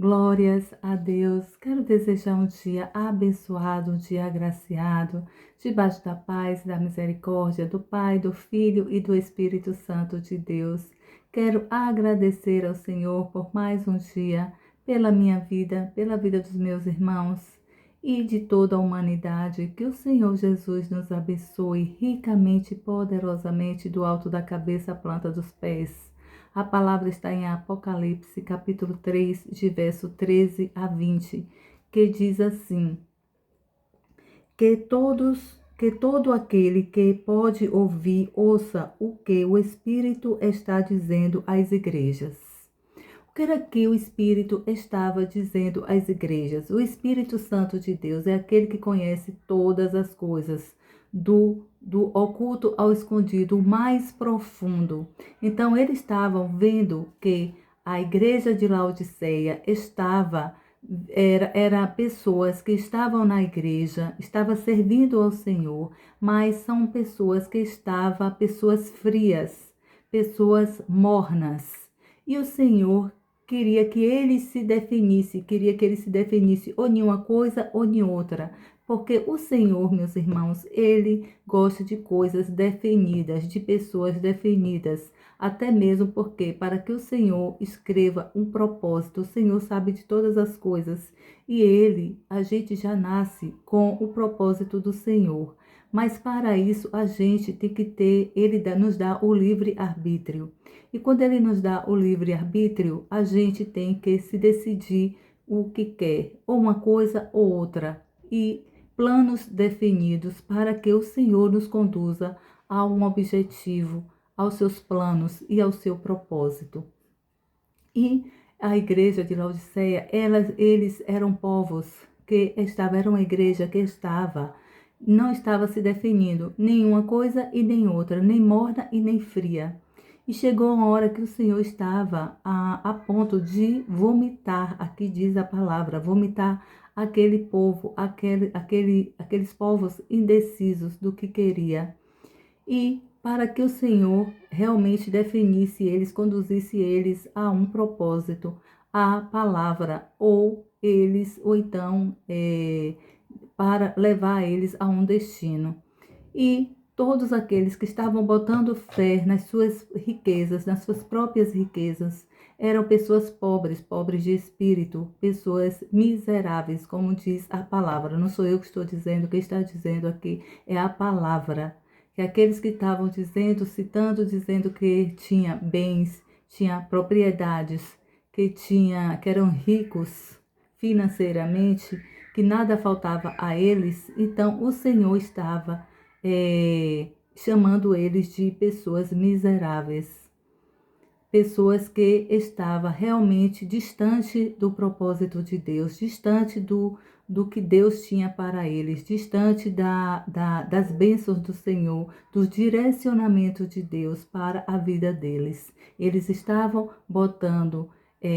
Glórias a Deus. Quero desejar um dia abençoado, um dia agraciado, debaixo da paz e da misericórdia do Pai, do Filho e do Espírito Santo de Deus. Quero agradecer ao Senhor por mais um dia, pela minha vida, pela vida dos meus irmãos e de toda a humanidade. Que o Senhor Jesus nos abençoe ricamente e poderosamente do alto da cabeça à planta dos pés. A palavra está em Apocalipse, capítulo 3, de verso 13 a 20, que diz assim: que todo aquele que pode ouvir, ouça o que o Espírito está dizendo às igrejas. O que era que o Espírito estava dizendo às igrejas? O Espírito Santo de Deus é aquele que conhece todas as coisas, do oculto ao escondido, o mais profundo. Então, eles estavam vendo que a igreja de Laodiceia era pessoas que estavam na igreja, estava servindo ao Senhor, mas são pessoas que estavam, pessoas frias, pessoas mornas. E o Senhor queria que ele se definisse ou em uma coisa ou em outra. Porque o Senhor, meus irmãos, ele gosta de coisas definidas, de pessoas definidas. Até mesmo porque, para que o Senhor escreva um propósito, o Senhor sabe de todas as coisas. E a gente já nasce com o propósito do Senhor. Mas para isso, a gente tem que ter, nos dá o livre-arbítrio. E quando ele nos dá o livre-arbítrio, a gente tem que se decidir o que quer, ou uma coisa ou outra. E planos definidos para que o Senhor nos conduza a um objetivo, aos seus planos e ao seu propósito. E a igreja de Laodiceia, eles eram povos era uma igreja que não estava se definindo nenhuma coisa e nem outra, nem morna e nem fria. E chegou uma hora que o Senhor estava a ponto de vomitar, aqui diz a palavra, vomitar aquele povo, aqueles povos indecisos do que queria. E para que o Senhor realmente definisse eles, conduzisse eles a um propósito, a palavra, ou então para levar eles a um destino. E todos aqueles que estavam botando fé nas suas riquezas, nas suas próprias riquezas, eram pessoas pobres, pobres de espírito, pessoas miseráveis, como diz a palavra. Não sou eu que estou dizendo, quem está dizendo aqui é a palavra. Que aqueles que estavam dizendo que tinha bens, tinha propriedades, que eram ricos financeiramente, que nada faltava a eles, então o Senhor estava chamando eles de pessoas miseráveis, pessoas que estavam realmente distante do propósito de Deus, distante do que Deus tinha para eles, distante das bênçãos do Senhor, do direcionamento de Deus para a vida deles. Eles estavam botando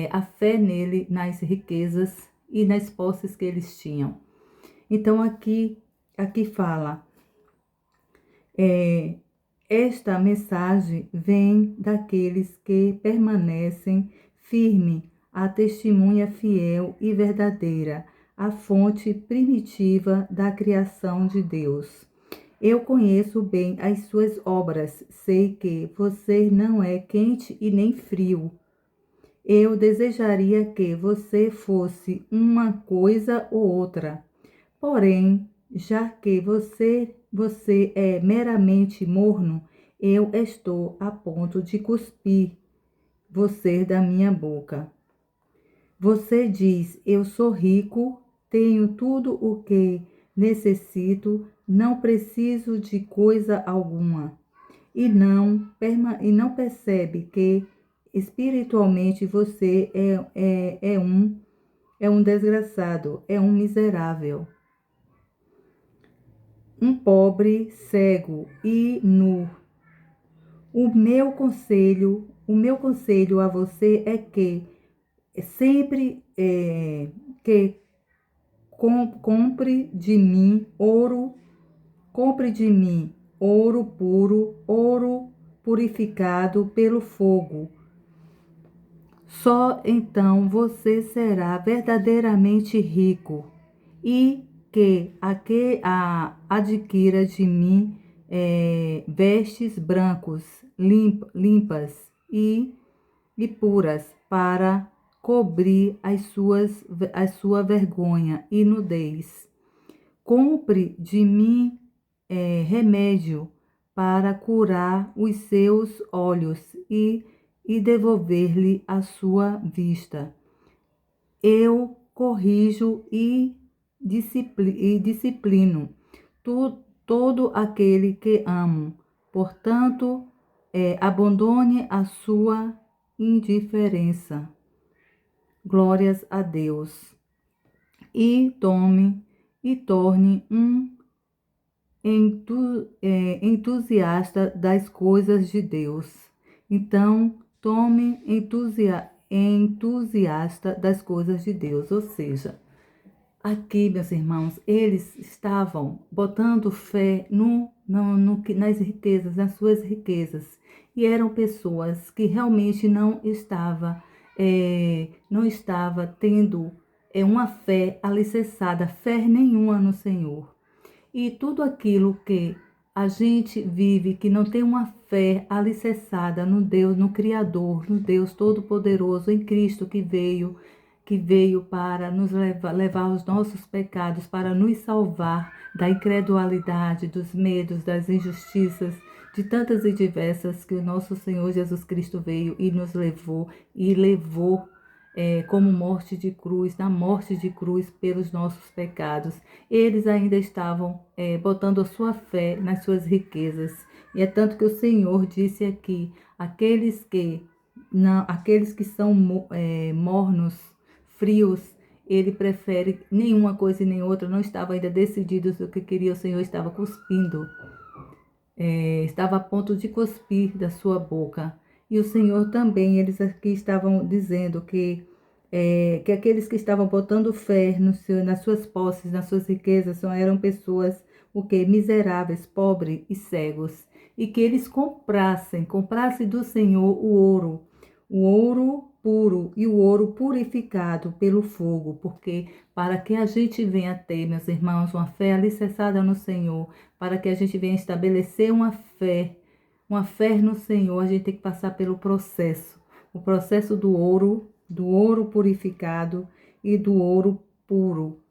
a fé nele, nas riquezas e nas posses que eles tinham. Então aqui fala, esta mensagem vem daqueles que permanecem firme, a testemunha fiel e verdadeira, a fonte primitiva da criação de Deus. Eu conheço bem as suas obras, sei que você não é quente e nem frio. Eu desejaria que você fosse uma coisa ou outra. Porém, já que você é meramente morno, eu estou a ponto de cuspir você da minha boca. Você diz, eu sou rico, tenho tudo o que necessito, não preciso de coisa alguma. E não percebe que espiritualmente você é um desgraçado, é um miserável. Um pobre, cego e nu. O meu conselho a você é que sempre que compre de mim ouro puro, ouro purificado pelo fogo. Só então você será verdadeiramente rico e adquira de mim vestes brancos, limpas e puras, para cobrir a sua vergonha e nudez. Compre de mim remédio para curar os seus olhos e devolver-lhe a sua vista. Eu corrijo e disciplino todo aquele que amo. Portanto, abandone a sua indiferença. Glórias a Deus. E torne um entusiasta das coisas de Deus. Então, tome entusiasta das coisas de Deus. Ou seja, aqui, meus irmãos, eles estavam botando fé nas riquezas, nas suas riquezas. E eram pessoas que realmente não estava tendo uma fé alicerçada, fé nenhuma no Senhor. E tudo aquilo que a gente vive, que não tem uma fé alicerçada no Deus, no Criador, no Deus Todo-Poderoso, em Cristo que veio para nos levar os nossos pecados, para nos salvar da incredulidade, dos medos, das injustiças, de tantas e diversas que o nosso Senhor Jesus Cristo veio e nos levou como morte de cruz, na morte de cruz pelos nossos pecados. Eles ainda estavam botando a sua fé nas suas riquezas. E é tanto que o Senhor disse aqui, aqueles que são mornos, frios, ele prefere nenhuma coisa e nem outra, não estava ainda decidido o que queria, o Senhor estava cuspindo, estava a ponto de cuspir da sua boca. E o Senhor também, eles aqui estavam dizendo que aqueles que estavam botando fé nas suas posses, nas suas riquezas, eram pessoas miseráveis, pobres e cegos. E que eles comprassem do Senhor o ouro puro e o ouro purificado pelo fogo, porque para que a gente venha ter, meus irmãos, uma fé alicerçada no Senhor, para que a gente venha estabelecer uma fé no Senhor, a gente tem que passar pelo o processo do ouro purificado e do ouro puro,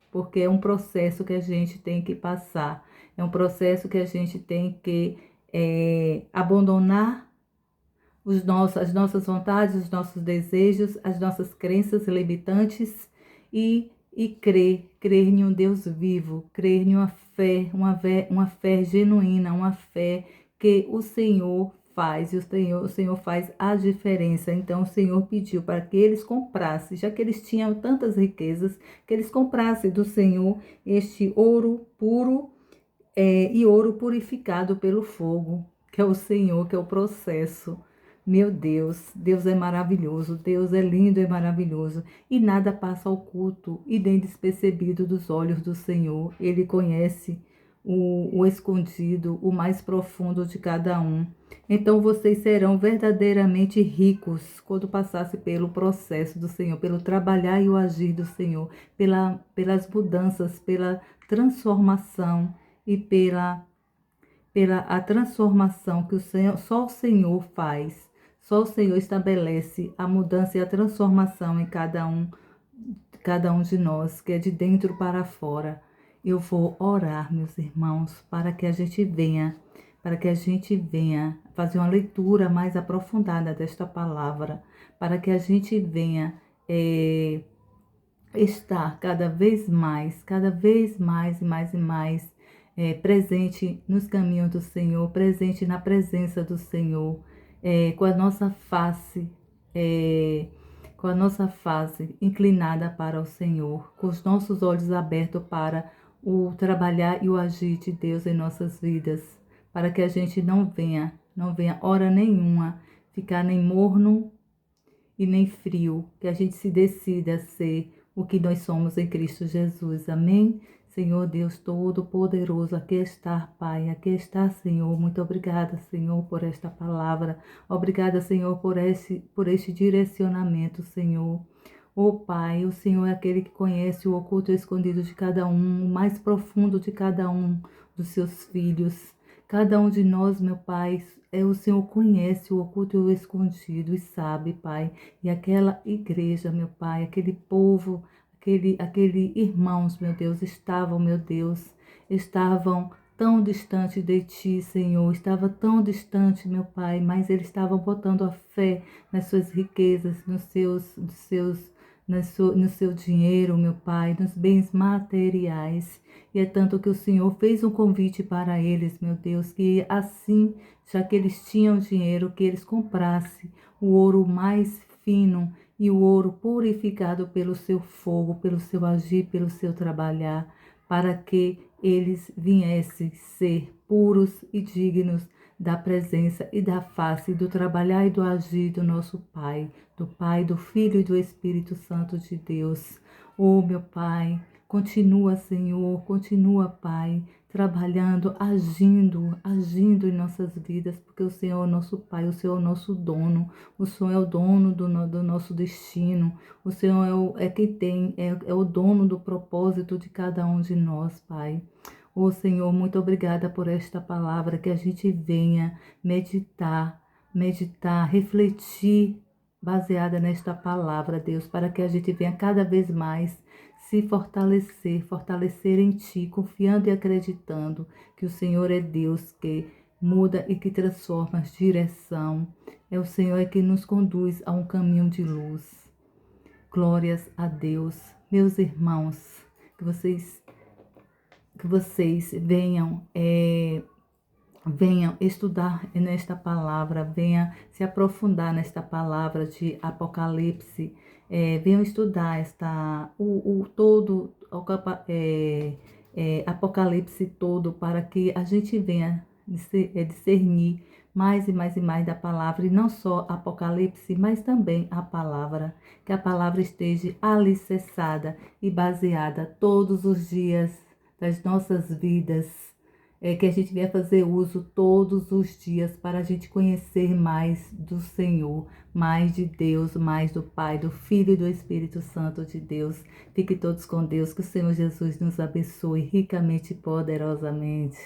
porque é um processo que a gente tem que passar, é um processo que a gente tem que abandonar as nossas vontades, os nossos desejos, as nossas crenças limitantes e crer em um Deus vivo, crer em uma fé genuína, uma fé que o Senhor faz, e o Senhor faz a diferença. Então o Senhor pediu para que eles comprassem, já que eles tinham tantas riquezas, que eles comprassem do Senhor este ouro puro e ouro purificado pelo fogo, que é o Senhor, que é o processo. Meu Deus, Deus é maravilhoso, Deus é lindo e maravilhoso, e nada passa oculto e nem despercebido dos olhos do Senhor. Ele conhece o escondido, o mais profundo de cada um. Então vocês serão verdadeiramente ricos quando passassem pelo processo do Senhor, pelo trabalhar e o agir do Senhor, pelas mudanças, pela transformação e pela a transformação que só o Senhor faz. Só o Senhor estabelece a mudança e a transformação em cada um de nós, que é de dentro para fora. Eu vou orar, meus irmãos, para que a gente venha fazer uma leitura mais aprofundada desta palavra, para que a gente venha estar cada vez mais e mais presente nos caminhos do Senhor, presente na presença do Senhor, com a nossa face inclinada para o Senhor, com os nossos olhos abertos para o trabalhar e o agir de Deus em nossas vidas, para que a gente não venha hora nenhuma ficar nem morno e nem frio, que a gente se decida a ser o que nós somos em Cristo Jesus. Amém? Senhor Deus Todo-Poderoso, aqui está, Pai, aqui está, Senhor. Muito obrigada, Senhor, por esta palavra. Obrigada, Senhor, por este direcionamento, Senhor. Ó Pai, o Senhor é aquele que conhece o oculto e o escondido de cada um, o mais profundo de cada um dos seus filhos. Cada um de nós, meu Pai, o Senhor conhece o oculto e o escondido e sabe, Pai. E aquela igreja, meu Pai, aquele povo, aquele irmãos, meu Deus, estavam tão distante de Ti, Senhor, estava tão distante, meu Pai, mas eles estavam botando a fé nas suas riquezas, no seu dinheiro, meu Pai, nos bens materiais. E é tanto que o Senhor fez um convite para eles, meu Deus, que assim, já que eles tinham dinheiro, que eles comprassem o ouro mais fino e o ouro purificado pelo seu fogo, pelo seu agir, pelo seu trabalhar, para que eles viessem ser puros e dignos da presença e da face, do trabalhar e do agir do nosso Pai, do Pai, do Filho e do Espírito Santo de Deus. Oh, meu Pai, continua, Senhor, continua, Pai, trabalhando, agindo em nossas vidas, porque o Senhor é o nosso Pai, o Senhor é o nosso dono, o Senhor é o dono do nosso destino, o Senhor é quem tem, é o dono do propósito de cada um de nós, Pai. Ô Senhor, muito obrigada por esta palavra, que a gente venha meditar, refletir baseada nesta palavra, Deus, para que a gente venha cada vez mais se fortalecer em Ti, confiando e acreditando que o Senhor é Deus que muda e que transforma a direção. É o Senhor que nos conduz a um caminho de luz. Glórias a Deus. Meus irmãos, que vocês venham estudar nesta palavra, venham se aprofundar nesta palavra de Apocalipse, venham estudar Apocalipse todo, para que a gente venha discernir mais e mais e mais da palavra, e não só Apocalipse, mas também a palavra, que a palavra esteja alicerçada e baseada todos os dias das nossas vidas, que a gente venha fazer uso todos os dias para a gente conhecer mais do Senhor, mais de Deus, mais do Pai, do Filho e do Espírito Santo de Deus. Fiquem todos com Deus, que o Senhor Jesus nos abençoe ricamente e poderosamente.